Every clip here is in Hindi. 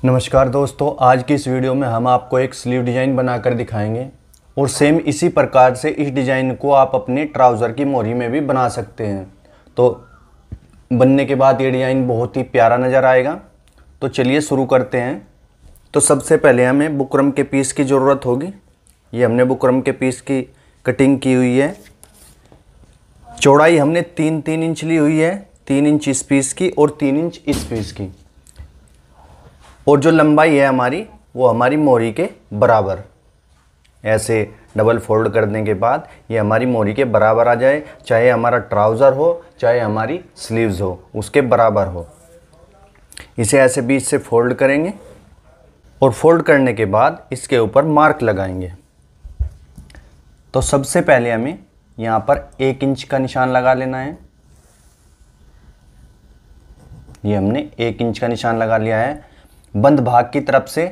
नमस्कार दोस्तों, आज की इस वीडियो में हम आपको एक स्लीव डिज़ाइन बनाकर दिखाएंगे और सेम इसी प्रकार से इस डिज़ाइन को आप अपने ट्राउज़र की मोरी में भी बना सकते हैं। तो बनने के बाद ये डिज़ाइन बहुत ही प्यारा नज़र आएगा। तो चलिए शुरू करते हैं। तो सबसे पहले हमें बुकरम के पीस की ज़रूरत होगी। ये हमने बुकरम के पीस की कटिंग की हुई है। चौड़ाई हमने 3-3 इंच ली हुई है, 3 इंच इस पीस की और 3 इंच इस पीस की। और जो लंबाई है हमारी वो हमारी मोरी के बराबर, ऐसे डबल फोल्ड करने के बाद ये हमारी मोरी के बराबर आ जाए। चाहे हमारा ट्राउज़र हो चाहे हमारी स्लीव्स हो, उसके बराबर हो। इसे ऐसे बीच से फोल्ड करेंगे और फोल्ड करने के बाद इसके ऊपर मार्क लगाएंगे। तो सबसे पहले हमें यहाँ पर 1 इंच का निशान लगा लेना है। ये हमने 1 इंच का निशान लगा लिया है। बंद भाग की तरफ से,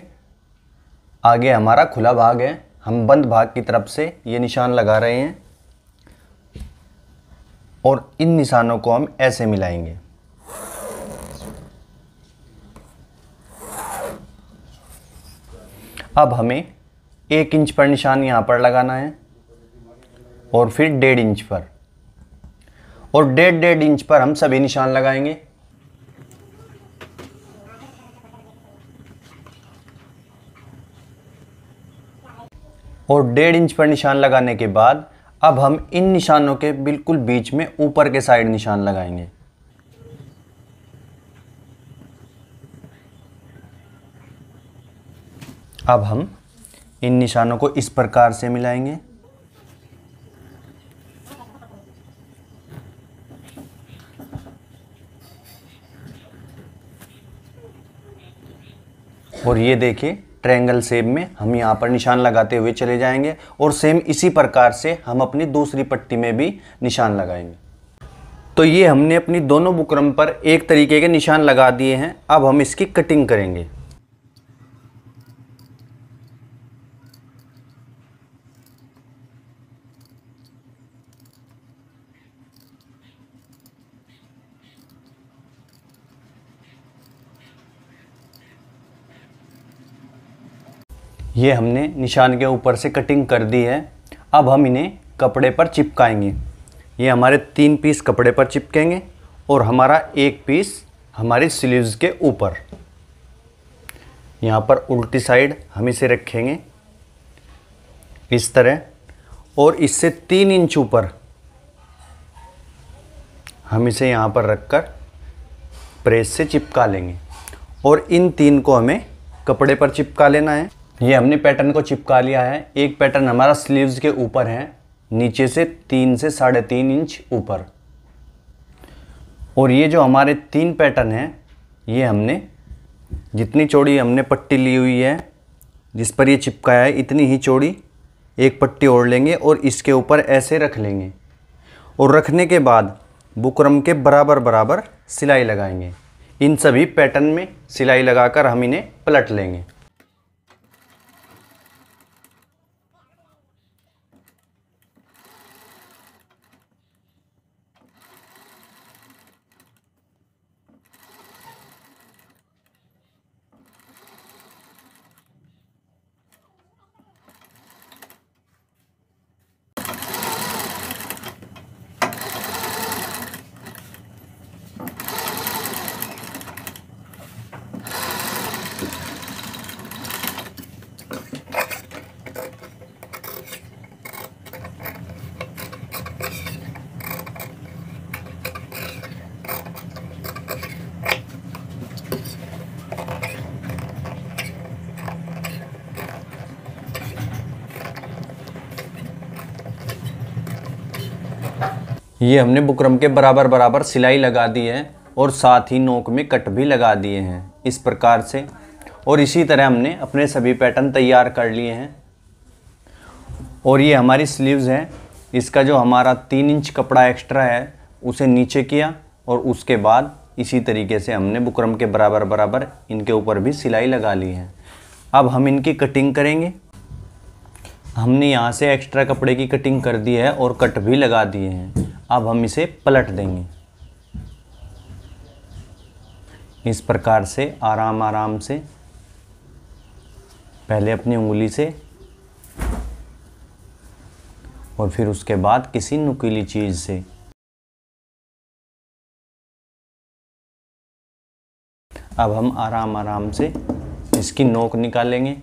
आगे हमारा खुला भाग है, हम बंद भाग की तरफ से ये निशान लगा रहे हैं और इन निशानों को हम ऐसे मिलाएंगे। अब हमें 1 इंच पर निशान यहाँ पर लगाना है और फिर 1.5 इंच पर, और 1.5 इंच पर हम सभी निशान लगाएंगे। और 1.5 इंच पर निशान लगाने के बाद अब हम इन निशानों के बिल्कुल बीच में ऊपर के साइड निशान लगाएंगे। अब हम इन निशानों को इस प्रकार से मिलाएंगे। और ये देखिए, ट्रायंगल शेप में हम यहाँ पर निशान लगाते हुए चले जाएंगे और सेम इसी प्रकार से हम अपनी दूसरी पट्टी में भी निशान लगाएंगे। तो ये हमने अपनी दोनों बुकरम पर एक तरीके के निशान लगा दिए हैं। अब हम इसकी कटिंग करेंगे। ये हमने निशान के ऊपर से कटिंग कर दी है। अब हम इन्हें कपड़े पर चिपकाएंगे। ये हमारे 3 पीस कपड़े पर चिपकेंगे और हमारा 1 पीस हमारी स्लीव्स के ऊपर। यहाँ पर उल्टी साइड हम इसे रखेंगे इस तरह, और इससे 3 इंच ऊपर हम इसे यहाँ पर रखकर प्रेस से चिपका लेंगे और इन 3 को हमें कपड़े पर चिपका लेना है। ये हमने पैटर्न को चिपका लिया है। एक पैटर्न हमारा स्लीव्स के ऊपर है, नीचे से 3 से 3.5 इंच ऊपर। और ये जो हमारे 3 पैटर्न हैं, ये हमने जितनी चौड़ी हमने पट्टी ली हुई है जिस पर ये चिपकाया है, इतनी ही चौड़ी एक पट्टी ओढ़ लेंगे और इसके ऊपर ऐसे रख लेंगे। और रखने के बाद बुकरम के बराबर बराबर सिलाई लगाएंगे। इन सभी पैटर्न में सिलाई लगाकर हम इन्हें पलट लेंगे। ये हमने बुकरम के बराबर बराबर सिलाई लगा दी है और साथ ही नोक में कट भी लगा दिए हैं इस प्रकार से। और इसी तरह हमने अपने सभी पैटर्न तैयार कर लिए हैं। और ये हमारी स्लीव्स है। इसका जो हमारा 3 इंच कपड़ा एक्स्ट्रा है उसे नीचे किया और उसके बाद इसी तरीके से हमने बुकरम के बराबर बराबर इनके ऊपर भी सिलाई लगा ली है। अब हम इनकी कटिंग करेंगे। हमने यहाँ से एक्स्ट्रा कपड़े की कटिंग कर दी है और कट भी लगा दिए हैं। अब हम इसे पलट देंगे इस प्रकार से आराम आराम से पहले अपनी उंगली से और फिर उसके बाद किसी नुकीली चीज़ से। अब हम आराम आराम से इसकी नोक निकालेंगे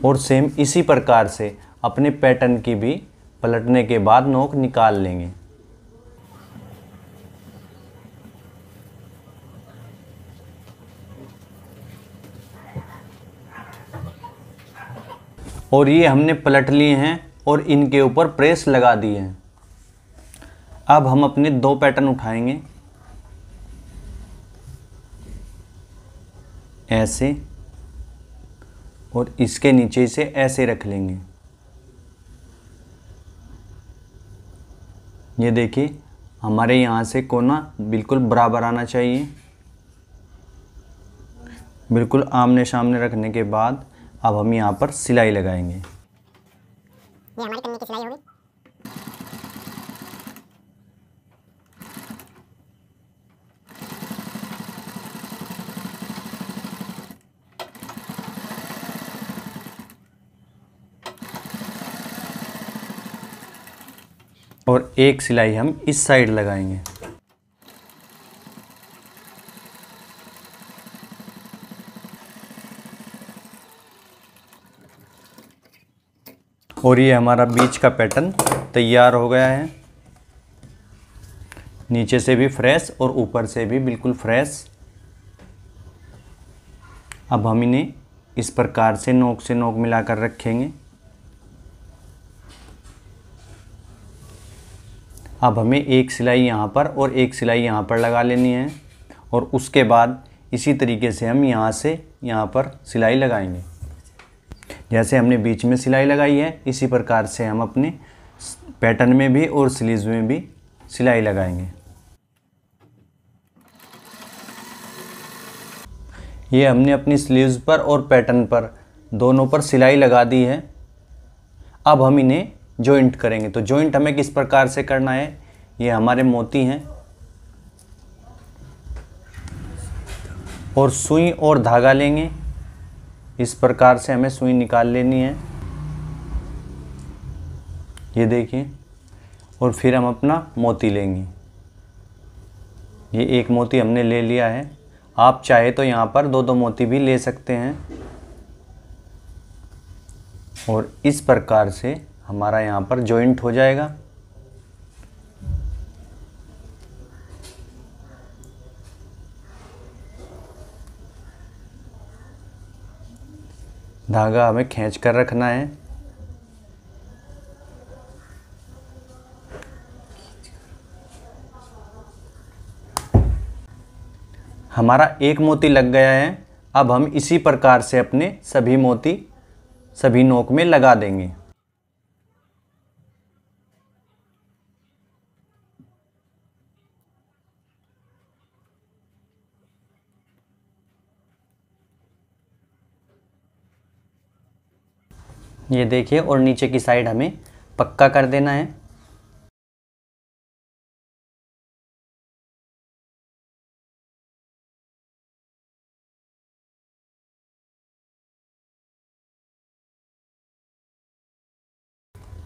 और सेम इसी प्रकार से अपने पैटर्न की भी पलटने के बाद नोक निकाल लेंगे। और ये हमने पलट लिए हैं और इनके ऊपर प्रेस लगा दिए हैं। अब हम अपने 2 पैटर्न उठाएंगे, ऐसे, और इसके नीचे से ऐसे रख लेंगे। ये देखिए हमारे यहाँ से कोना बिल्कुल बराबर आना चाहिए। बिल्कुल आमने सामने रखने के बाद अब हम यहाँ पर सिलाई लगाएंगे। ये हमारी कन्नी की सिलाई होगी। और एक सिलाई हम इस साइड लगाएंगे। और ये हमारा बीच का पैटर्न तैयार हो गया है। नीचे से भी फ्रेश और ऊपर से भी बिल्कुल फ्रेश। अब हम इन्हें इस प्रकार से नोक मिलाकर रखेंगे। अब हमें एक सिलाई यहाँ पर और एक सिलाई यहाँ पर लगा लेनी है और उसके बाद इसी तरीके से हम यहाँ से यहाँ पर सिलाई लगाएंगे। जैसे हमने बीच में सिलाई लगाई है इसी प्रकार से हम अपने पैटर्न में भी और स्लीव्स में भी सिलाई लगाएंगे। ये हमने अपनी स्लीव्स पर और पैटर्न पर दोनों पर सिलाई लगा दी है। अब हम इन्हें जॉइंट करेंगे। तो जॉइंट हमें किस प्रकार से करना है, ये हमारे मोती हैं और सुई और धागा लेंगे। इस प्रकार से हमें सुई निकाल लेनी है, ये देखिए। और फिर हम अपना मोती लेंगे। ये एक मोती हमने ले लिया है। आप चाहे तो यहाँ पर 2-2 मोती भी ले सकते हैं। और इस प्रकार से हमारा यहाँ पर जॉइंट हो जाएगा। धागा हमें खींच कर रखना है। हमारा एक मोती लग गया है। अब हम इसी प्रकार से अपने सभी मोती सभी नोक में लगा देंगे। ये देखिए, और नीचे की साइड हमें पक्का कर देना है।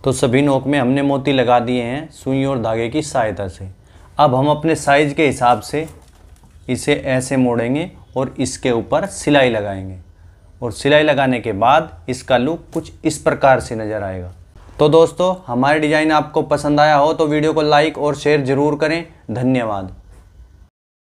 तो सभी नोक में हमने मोती लगा दिए हैं सुई और धागे की सहायता से। अब हम अपने साइज के हिसाब से इसे ऐसे मोड़ेंगे और इसके ऊपर सिलाई लगाएंगे। और सिलाई लगाने के बाद इसका लुक कुछ इस प्रकार से नज़र आएगा। तो दोस्तों, हमारे डिज़ाइन आपको पसंद आया हो तो वीडियो को लाइक और शेयर ज़रूर करें। धन्यवाद।